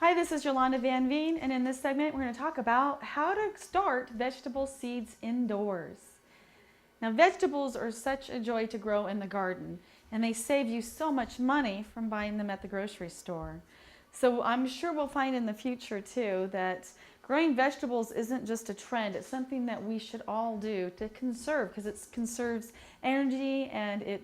Hi, this is Yolanda Van Veen, and in this segment we're going to talk about how to start vegetable seeds indoors. Now, vegetables are such a joy to grow in the garden, and they save you so much money from buying them at the grocery store. So I'm sure we'll find in the future too that growing vegetables isn't just a trend, it's something that we should all do to conserve, because it conserves energy and it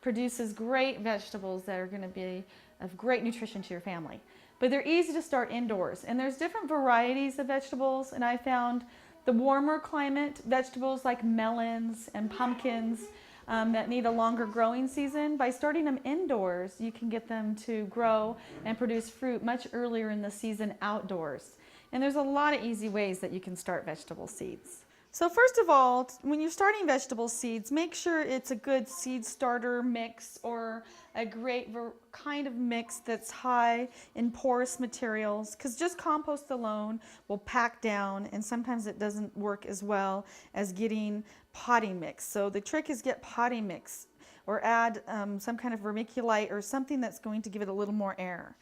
produces great vegetables that are going to be of great nutrition to your family. But they're easy to start indoors, and there's different varieties of vegetables, and I found the warmer climate vegetables like melons and pumpkins that need a longer growing season. By starting them indoors, you can get them to grow and produce fruit much earlier in the season outdoors. And there's a lot of easy ways that you can start vegetable seeds. So first of all, when you're starting vegetable seeds, make sure it's a good seed starter mix or a great kind of mix that's high in porous materials, because just compost alone will pack down, and sometimes it doesn't work as well as getting potting mix. So the trick is get potting mix or add some kind of vermiculite or something that's going to give it a little more air.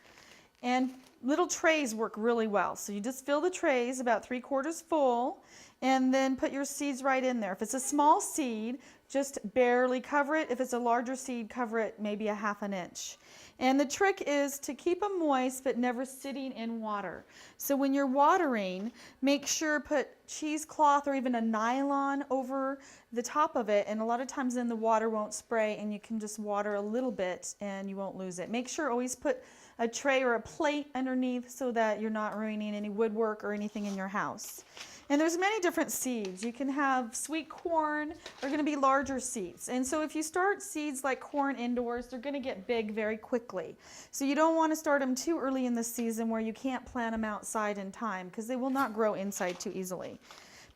And little trays work really well. So you just fill the trays about 3/4 full and then put your seeds right in there. If it's a small seed, just barely cover it. If it's a larger seed, cover it maybe a 1/2 inch. And the trick is to keep them moist but never sitting in water. So when you're watering, make sure put cheesecloth or even a nylon over the top of it, and a lot of times then the water won't spray and you can just water a little bit and you won't lose it. Make sure always put a tray or a plate underneath so that you're not ruining any woodwork or anything in your house. And there's many different seeds. You can have sweet corn, they're going to be larger seeds. And so if you start seeds like corn indoors, they're going to get big very quickly. So you don't want to start them too early in the season where you can't plant them outside in time, because they will not grow inside too easily.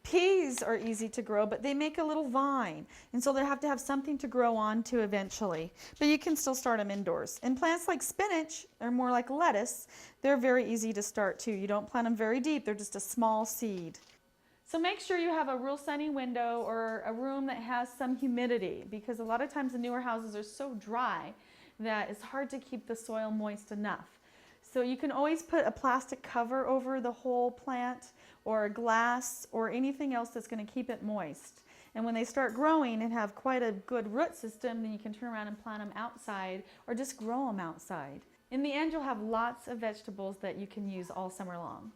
Peas are easy to grow, but they make a little vine, and so they have to have something to grow onto eventually. But you can still start them indoors. And plants like spinach, or more like lettuce, they're very easy to start too. You don't plant them very deep, they're just a small seed. So make sure you have a real sunny window or a room that has some humidity, because a lot of times the newer houses are so dry that it's hard to keep the soil moist enough. So you can always put a plastic cover over the whole plant or a glass or anything else that's going to keep it moist. And when they start growing and have quite a good root system, then you can turn around and plant them outside or just grow them outside. In the end, you'll have lots of vegetables that you can use all summer long.